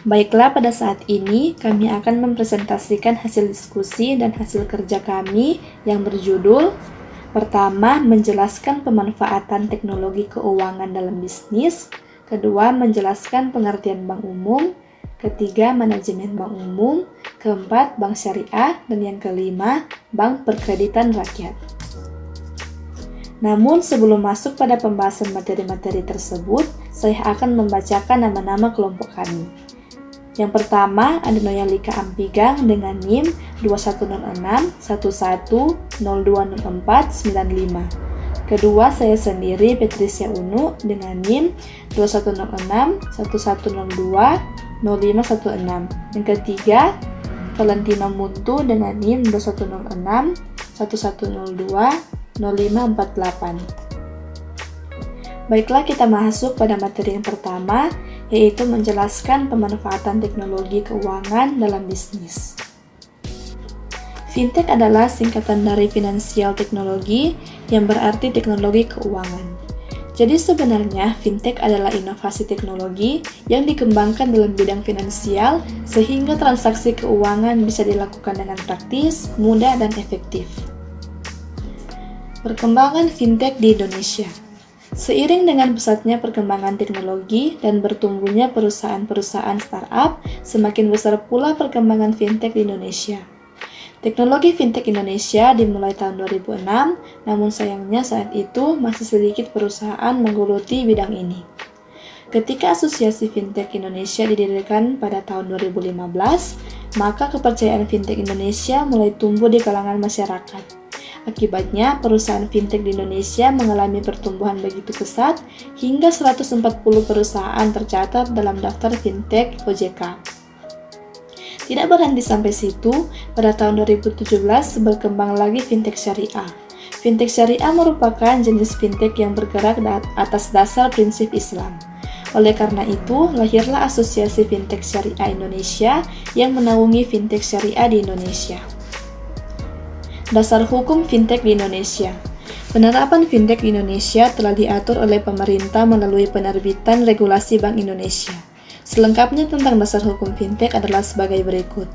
Baiklah, pada saat ini kami akan mempresentasikan hasil diskusi dan hasil kerja kami yang berjudul pertama, menjelaskan pemanfaatan teknologi keuangan dalam bisnis. Kedua, menjelaskan pengertian bank umum. Ketiga, manajemen bank umum. Keempat, bank syariah. Dan yang kelima, bank perkreditan rakyat. Namun sebelum masuk pada pembahasan materi-materi tersebut, saya akan membacakan nama-nama kelompok kami. Yang pertama ada Noyalika Ampigang dengan NIM 2106-11020495. Kedua, saya sendiri Patricia Unu dengan NIM 2106-1102-0516. Yang ketiga, Valentina Muntu dengan NIM 2106-1102-0548. Baiklah, kita masuk pada materi yang pertama, yaitu menjelaskan pemanfaatan teknologi keuangan dalam bisnis. Fintech adalah singkatan dari Financial Technology, yang berarti teknologi keuangan. Jadi sebenarnya fintech adalah inovasi teknologi yang dikembangkan dalam bidang finansial sehingga transaksi keuangan bisa dilakukan dengan praktis, mudah, dan efektif. Perkembangan fintech di Indonesia. Seiring dengan pesatnya perkembangan teknologi dan bertumbuhnya perusahaan-perusahaan startup, semakin besar pula perkembangan fintech di Indonesia. Teknologi fintech Indonesia dimulai tahun 2006, namun sayangnya saat itu masih sedikit perusahaan menggeluti bidang ini. Ketika Asosiasi Fintech Indonesia didirikan pada tahun 2015, maka kepercayaan fintech Indonesia mulai tumbuh di kalangan masyarakat. Akibatnya, perusahaan fintech di Indonesia mengalami pertumbuhan begitu pesat hingga 140 perusahaan tercatat dalam daftar fintech OJK. Tidak berhenti sampai situ, pada tahun 2017 berkembang lagi fintech syariah. Fintech syariah merupakan jenis fintech yang bergerak atas dasar prinsip Islam. Oleh karena itu, lahirlah Asosiasi Fintech Syariah Indonesia yang menaungi fintech syariah di Indonesia. Dasar hukum fintech di Indonesia. Penerapan fintech di Indonesia telah diatur oleh pemerintah melalui penerbitan regulasi Bank Indonesia. Selengkapnya tentang dasar hukum fintech adalah sebagai berikut.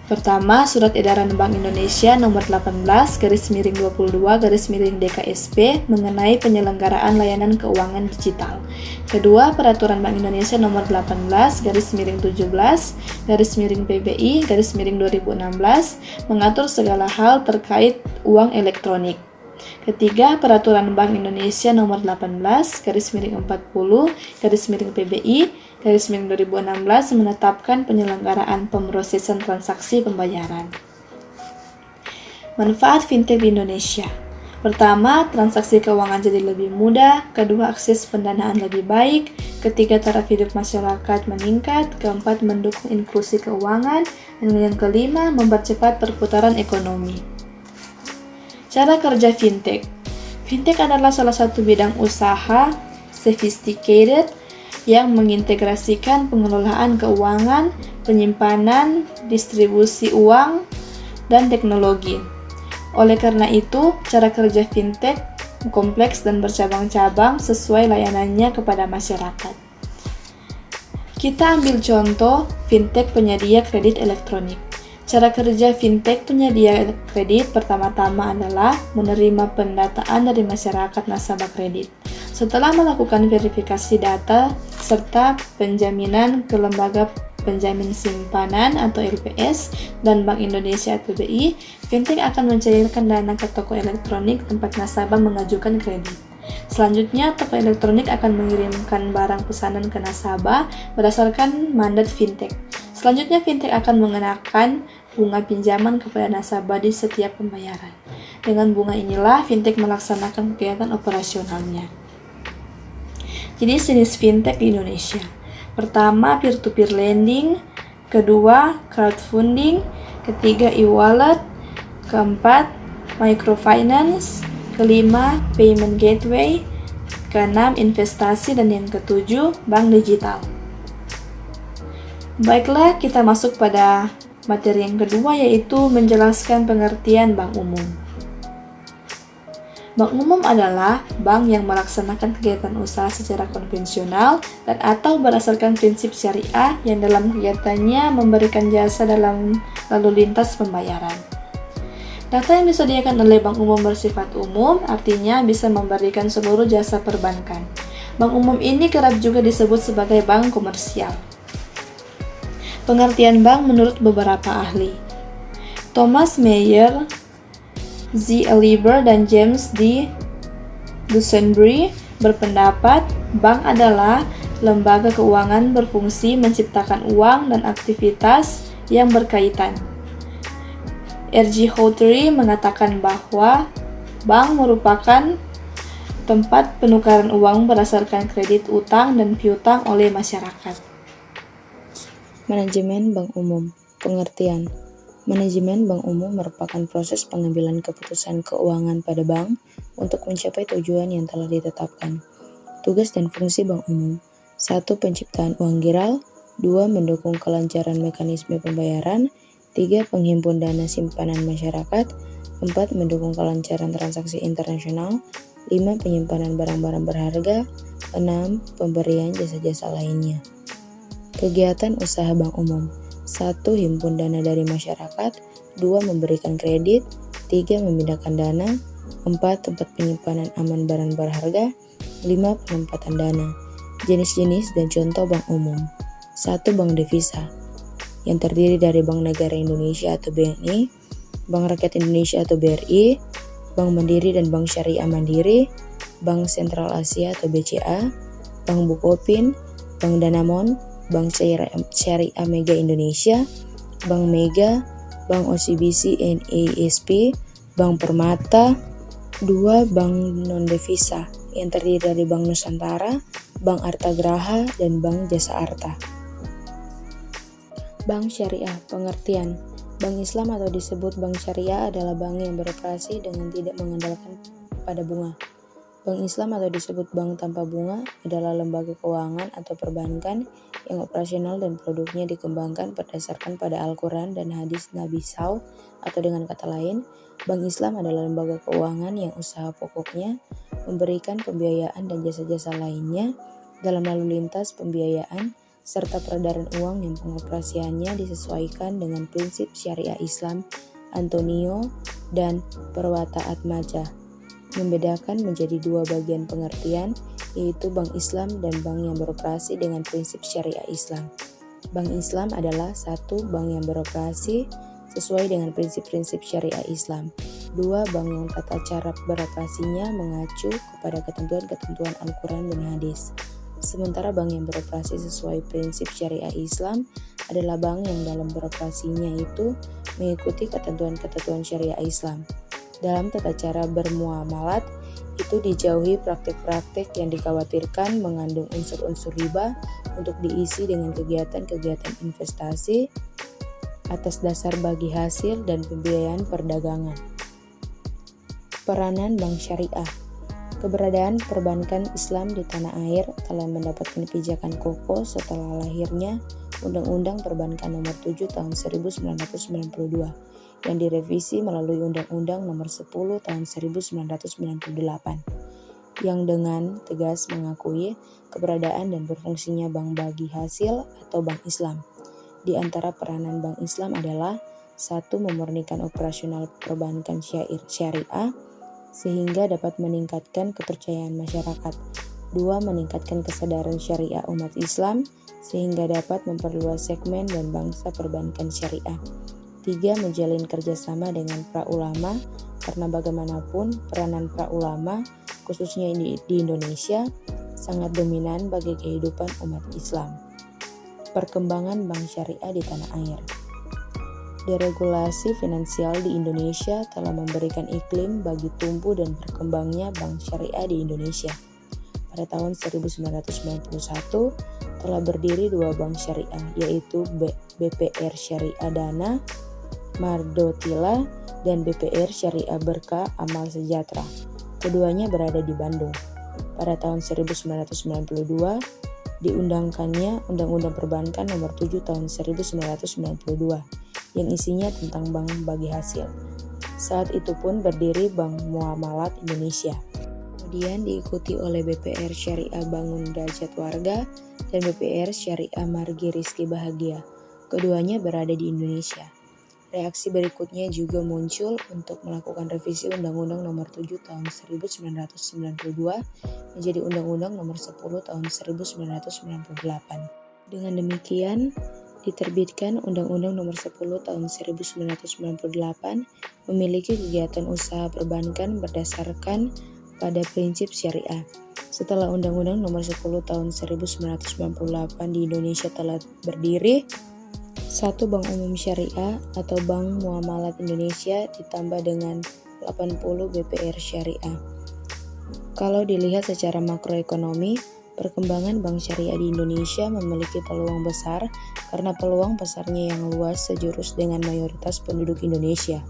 Pertama, Surat Edaran Bank Indonesia Nomor 18/22/DKSP mengenai penyelenggaraan layanan keuangan digital. Kedua, Peraturan Bank Indonesia Nomor 18/17/PBI/2016 mengatur segala hal terkait uang elektronik. Ketiga, Peraturan Bank Indonesia Nomor 18/40/PBI/2016 menetapkan penyelenggaraan pemrosesan transaksi pembayaran. Manfaat fintech di Indonesia. Pertama, transaksi keuangan jadi lebih mudah. Kedua, akses pendanaan lebih baik. Ketiga, taraf hidup masyarakat meningkat. Keempat, mendukung inklusi keuangan. Dan yang kelima, mempercepat perputaran ekonomi. Cara kerja fintech. Fintech adalah salah satu bidang usaha sophisticated yang mengintegrasikan pengelolaan keuangan, penyimpanan, distribusi uang, dan teknologi. Oleh karena itu, cara kerja fintech kompleks dan bercabang-cabang sesuai layanannya kepada masyarakat. Kita ambil contoh fintech penyedia kredit elektronik. Cara kerja fintech penyedia kredit pertama-tama adalah menerima pendataan dari masyarakat nasabah kredit. Setelah melakukan verifikasi data serta penjaminan ke lembaga penjamin simpanan atau LPS dan Bank Indonesia atau BI, fintech akan mencairkan dana ke toko elektronik tempat nasabah mengajukan kredit. Selanjutnya, toko elektronik akan mengirimkan barang pesanan ke nasabah berdasarkan mandat fintech. Selanjutnya, fintech akan mengenakan bunga pinjaman kepada nasabah di setiap pembayaran. Dengan bunga inilah fintech melaksanakan kegiatan operasionalnya. Jenis fintech di Indonesia. Pertama, peer-to-peer lending. Kedua, crowdfunding. Ketiga, e-wallet. Keempat, microfinance. Kelima, payment gateway. Keenam, investasi. Dan yang ketujuh, bank digital. Baiklah, kita masuk pada materi yang kedua, yaitu menjelaskan pengertian bank umum. Bank umum adalah bank yang melaksanakan kegiatan usaha secara konvensional dan atau berdasarkan prinsip syariah yang dalam kegiatannya memberikan jasa dalam lalu lintas pembayaran. Data yang disediakan oleh bank umum bersifat umum, artinya bisa memberikan seluruh jasa perbankan. Bank umum ini kerap juga disebut sebagai bank komersial. Pengertian bank menurut beberapa ahli. Thomas Mayer, Z. Lieber, dan James D. Dusenbury berpendapat bank adalah lembaga keuangan berfungsi menciptakan uang dan aktivitas yang berkaitan. R.G. Houtery mengatakan bahwa bank merupakan tempat penukaran uang berdasarkan kredit utang dan piutang oleh masyarakat. Manajemen bank umum. Pengertian. Manajemen bank umum merupakan proses pengambilan keputusan keuangan pada bank untuk mencapai tujuan yang telah ditetapkan. Tugas dan fungsi bank umum. 1. Penciptaan uang giral. 2. Mendukung kelancaran mekanisme pembayaran. 3. Penghimpun dana simpanan masyarakat. 4. Mendukung kelancaran transaksi internasional. 5. Penyimpanan barang-barang berharga. 6. Pemberian jasa-jasa lainnya. Kegiatan usaha bank umum. 1. Himpun dana dari masyarakat. 2. Memberikan kredit. 3. Memindahkan dana. 4. Tempat penyimpanan aman barang berharga. 5. Penempatan dana. Jenis-jenis dan contoh bank umum. 1. Bank devisa, yang terdiri dari Bank Negara Indonesia atau BNI, Bank Rakyat Indonesia atau BRI, Bank Mandiri dan Bank Syariah Mandiri, Bank Sentral Asia atau BCA, Bank Bukopin, Bank Danamon, Bank Syariah Mega Indonesia, Bank Mega, Bank OCBC NASP, Bank Permata. 2. Bank non-devisa, yang terdiri dari Bank Nusantara, Bank Artagraha, dan Bank Jasa Arta. Bank Syariah. Pengertian. Bank Islam atau disebut Bank Syariah adalah bank yang beroperasi dengan tidak mengandalkan pada bunga. Bank Islam atau disebut bank tanpa bunga adalah lembaga keuangan atau perbankan yang operasional dan produknya dikembangkan berdasarkan pada Al-Quran dan hadis Nabi SAW, atau dengan kata lain, Bank Islam adalah lembaga keuangan yang usaha pokoknya memberikan pembiayaan dan jasa-jasa lainnya dalam lalu lintas pembiayaan serta peredaran uang yang pengoperasiannya disesuaikan dengan prinsip syariah Islam Antonio dan Perwata Atmaja. Membedakan menjadi dua bagian pengertian, yaitu bank Islam dan bank yang beroperasi dengan prinsip syariah Islam. Bank Islam adalah 1. Bank yang beroperasi sesuai dengan prinsip-prinsip syariah Islam. 2. Bank yang tata cara beroperasinya mengacu kepada ketentuan-ketentuan Al-Quran dan hadis. Sementara bank yang beroperasi sesuai prinsip syariah Islam adalah bank yang dalam beroperasinya itu mengikuti ketentuan-ketentuan syariah Islam. Dalam tata cara bermuamalat, itu dijauhi praktik-praktik yang dikhawatirkan mengandung unsur-unsur riba untuk diisi dengan kegiatan-kegiatan investasi atas dasar bagi hasil dan pembiayaan perdagangan. Peranan bank syariah. Keberadaan perbankan Islam di tanah air telah mendapatkan pijakan kokoh setelah lahirnya Undang-Undang Perbankan Nomor 7 Tahun 1992 yang direvisi melalui Undang-Undang Nomor 10 Tahun 1998 yang dengan tegas mengakui keberadaan dan berfungsinya bank bagi hasil atau bank Islam. Di antara peranan bank Islam adalah 1. Memurnikan operasional perbankan syariah sehingga dapat meningkatkan kepercayaan masyarakat. 2. Meningkatkan kesadaran syariah umat Islam sehingga dapat memperluas segmen dan bangsa perbankan syariah. 3. Menjalin kerjasama dengan para ulama, karena bagaimanapun peranan para ulama, khususnya di Indonesia, sangat dominan bagi kehidupan umat Islam. Perkembangan bank syariah di tanah air. Deregulasi finansial di Indonesia telah memberikan iklim bagi tumbuh dan berkembangnya bank syariah di Indonesia. Pada tahun 1991 telah berdiri 2 bank syariah, yaitu BPR Syariah Dana Mardotila dan BPR Syariah Berkah Amal Sejahtera. Keduanya berada di Bandung. Pada tahun 1992 diundangkannya Undang-Undang Perbankan Nomor 7 Tahun 1992 yang isinya tentang bank bagi hasil. Saat itu pun berdiri Bank Muamalat Indonesia. Kemudian diikuti oleh BPR Syariah Bangun Derajat Warga dan BPR Syariah Margi Rizki Bahagia. Keduanya berada di Indonesia. Reaksi berikutnya juga muncul untuk melakukan revisi Undang-Undang Nomor 7 Tahun 1992 menjadi Undang-Undang Nomor 10 Tahun 1998. Dengan demikian, diterbitkan Undang-Undang Nomor 10 Tahun 1998 memiliki kegiatan usaha perbankan berdasarkan pada prinsip syariah. Setelah Undang-Undang Nomor 10 Tahun 1998 di Indonesia telah berdiri, satu Bank Umum Syariah atau Bank Muamalat Indonesia ditambah dengan 80 BPR Syariah. Kalau dilihat secara makroekonomi, perkembangan bank syariah di Indonesia memiliki peluang besar karena peluang pasarnya yang luas sejurus dengan mayoritas penduduk Indonesia.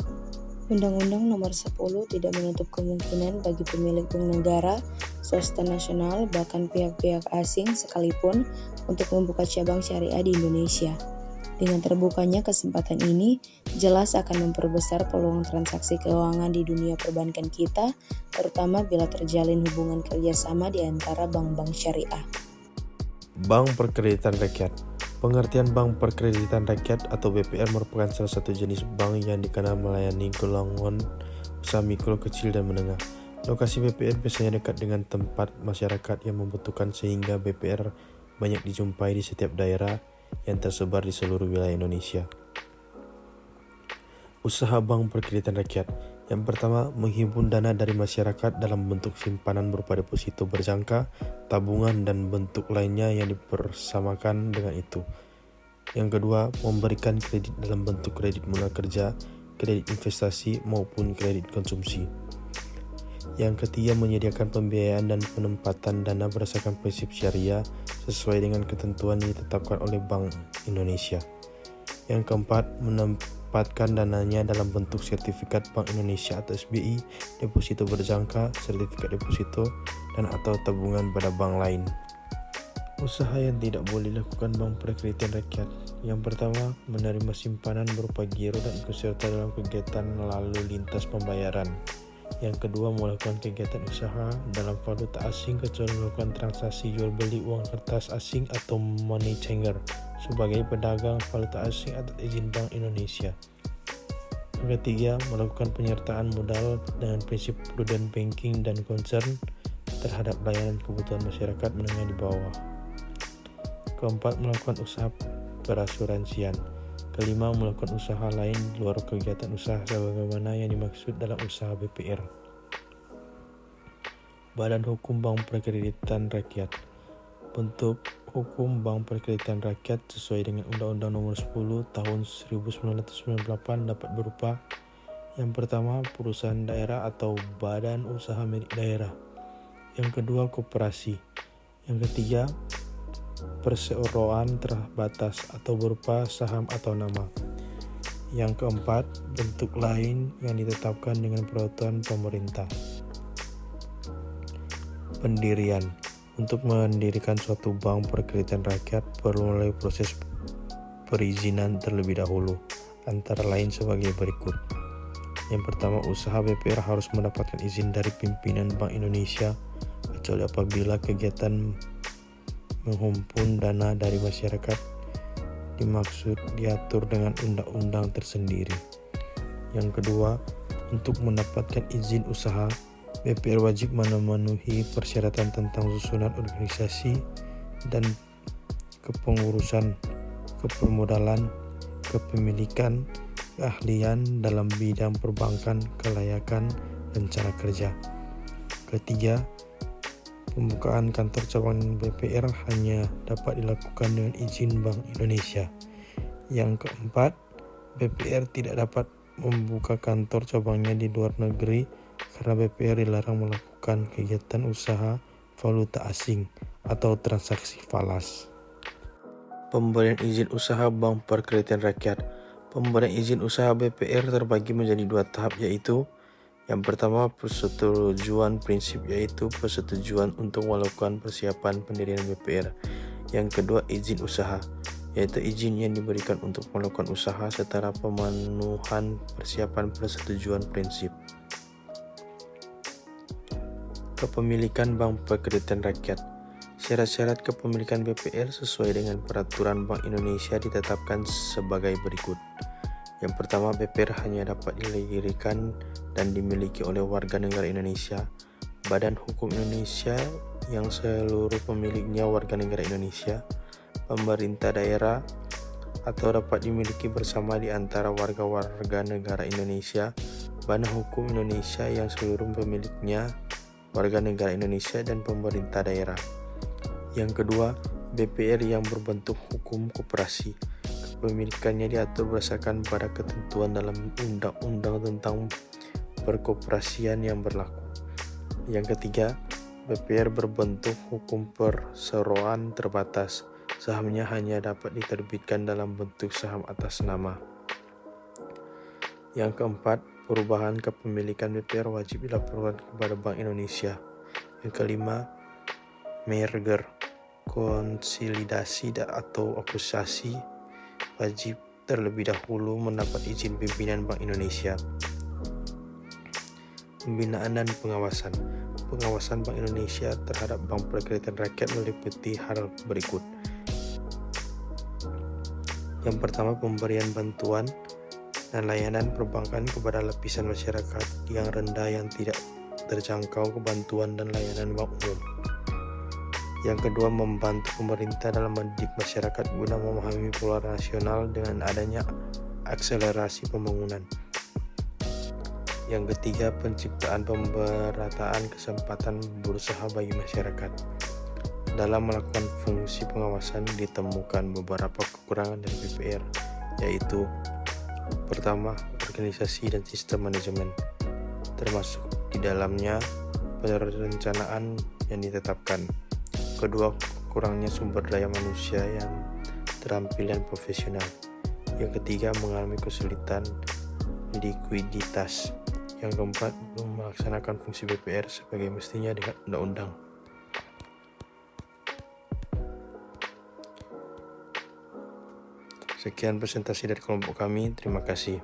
Undang-Undang Nomor 10 tidak menutup kemungkinan bagi pemilik bank negara, swasta nasional, bahkan pihak-pihak asing sekalipun untuk membuka cabang syariah di Indonesia. Dengan terbukanya kesempatan ini, jelas akan memperbesar peluang transaksi keuangan di dunia perbankan kita, terutama bila terjalin hubungan kerjasama di antara bank-bank syariah. Bank Perkreditan Rakyat. Pengertian Bank Perkreditan Rakyat atau BPR merupakan salah satu jenis bank yang dikenal melayani golongan usaha mikro, kecil, dan menengah. Lokasi BPR biasanya dekat dengan tempat masyarakat yang membutuhkan sehingga BPR banyak dijumpai di setiap daerah yang tersebar di seluruh wilayah Indonesia. Usaha Bank Perkreditan Rakyat. Yang pertama, menghimpun dana dari masyarakat dalam bentuk simpanan berupa deposito berjangka, tabungan, dan bentuk lainnya yang dipersamakan dengan itu. Yang kedua, memberikan kredit dalam bentuk kredit modal kerja, kredit investasi, maupun kredit konsumsi. Yang ketiga, menyediakan pembiayaan dan penempatan dana berdasarkan prinsip syariah sesuai dengan ketentuan yang ditetapkan oleh Bank Indonesia. Yang keempat, menempatkan dananya dalam bentuk sertifikat Bank Indonesia atau SBI, deposito berjangka, sertifikat deposito, dan atau tabungan pada bank lain. Usaha yang tidak boleh dilakukan Bank Perkreditan Rakyat. Yang pertama, menerima simpanan berupa giro dan ikut serta dalam kegiatan lalu lintas pembayaran. Yang kedua, melakukan kegiatan usaha dalam valuta asing kecuali melakukan transaksi jual beli uang kertas asing atau money changer sebagai pedagang valuta asing atas izin Bank Indonesia. Yang ketiga, melakukan penyertaan modal dengan prinsip prudent banking dan concern terhadap layanan kebutuhan masyarakat menengah di bawah. Keempat, melakukan usaha perasuransian. Kelima, melakukan usaha lain di luar kegiatan usaha sebagaimana yang dimaksud dalam usaha BPR. Badan Hukum Bank Perkreditan Rakyat. Bentuk hukum Bank Perkreditan Rakyat sesuai dengan Undang-Undang Nomor 10 Tahun 1998 dapat berupa: yang pertama, perusahaan daerah atau badan usaha milik daerah. Yang kedua, koperasi. Yang ketiga, perseroan terbatas atau berupa saham atau nama. Yang keempat, bentuk lain yang ditetapkan dengan peraturan pemerintah. Pendirian. Untuk mendirikan suatu bank perkreditan rakyat perlu melalui proses perizinan terlebih dahulu, antara lain sebagai berikut. Yang pertama, usaha BPR harus mendapatkan izin dari pimpinan Bank Indonesia, kecuali apabila kegiatan menghimpun dana dari masyarakat dimaksud diatur dengan undang-undang tersendiri. Yang kedua, untuk mendapatkan izin usaha, BPR wajib memenuhi persyaratan tentang susunan organisasi dan kepengurusan, kepermodalan, kepemilikan, keahlian dalam bidang perbankan, kelayakan, dan cara kerja. Ketiga, pembukaan kantor cabang BPR hanya dapat dilakukan dengan izin Bank Indonesia. Yang keempat, BPR tidak dapat membuka kantor cabangnya di luar negeri karena BPR dilarang melakukan kegiatan usaha valuta asing atau transaksi falas. Pemberian izin usaha Bank Perkreditan Rakyat. Pemberian izin usaha BPR terbagi menjadi dua tahap, yaitu yang pertama, persetujuan prinsip, yaitu persetujuan untuk melakukan persiapan pendirian BPR. Yang kedua, izin usaha. yaitu izin yang diberikan untuk melakukan usaha setelah pemenuhan persiapan persetujuan prinsip. Kepemilikan Bank Pegadaian Rakyat. Syarat-syarat kepemilikan BPR sesuai dengan Peraturan Bank Indonesia ditetapkan sebagai berikut. Yang pertama, BPR hanya dapat didirikan dan dimiliki oleh warga negara Indonesia, Badan Hukum Indonesia yang seluruh pemiliknya warga negara Indonesia, pemerintah daerah, atau dapat dimiliki bersama di antara warga-warga negara Indonesia, Badan Hukum Indonesia yang seluruh pemiliknya warga negara Indonesia dan pemerintah daerah. Yang kedua, BPR yang berbentuk hukum koperasi. Kepemilikannya diatur berdasarkan pada ketentuan dalam Undang-Undang tentang Perkoperasian yang berlaku. Yang ketiga, BPR berbentuk hukum perseroan terbatas. Sahamnya hanya dapat diterbitkan dalam bentuk saham atas nama. Yang keempat, perubahan kepemilikan BPR wajib dilaporkan kepada Bank Indonesia. Yang kelima, merger, konsolidasi atau akuisisi wajib terlebih dahulu mendapat izin pimpinan Bank Indonesia. Pembinaan dan pengawasan. Pengawasan Bank Indonesia terhadap Bank Pegadaian Rakyat meliputi hal berikut. Yang pertama, pemberian bantuan dan layanan perbankan kepada lapisan masyarakat yang rendah yang tidak terjangkau kebantuan dan layanan bank umum. Yang kedua, membantu pemerintah dalam mendidik masyarakat guna memahami pola nasional dengan adanya akselerasi pembangunan. Yang ketiga, penciptaan pemberataan kesempatan berusaha bagi masyarakat. Dalam melakukan fungsi pengawasan ditemukan beberapa kekurangan dari BPR, yaitu pertama, organisasi dan sistem manajemen, termasuk di dalamnya perencanaan yang ditetapkan. Kedua, kurangnya sumber daya manusia yang terampil dan profesional. Yang ketiga, mengalami kesulitan likuiditas. Yang keempat, melaksanakan fungsi BPR sebagai mestinya dengan undang-undang. Sekian presentasi dari kelompok kami. Terima kasih.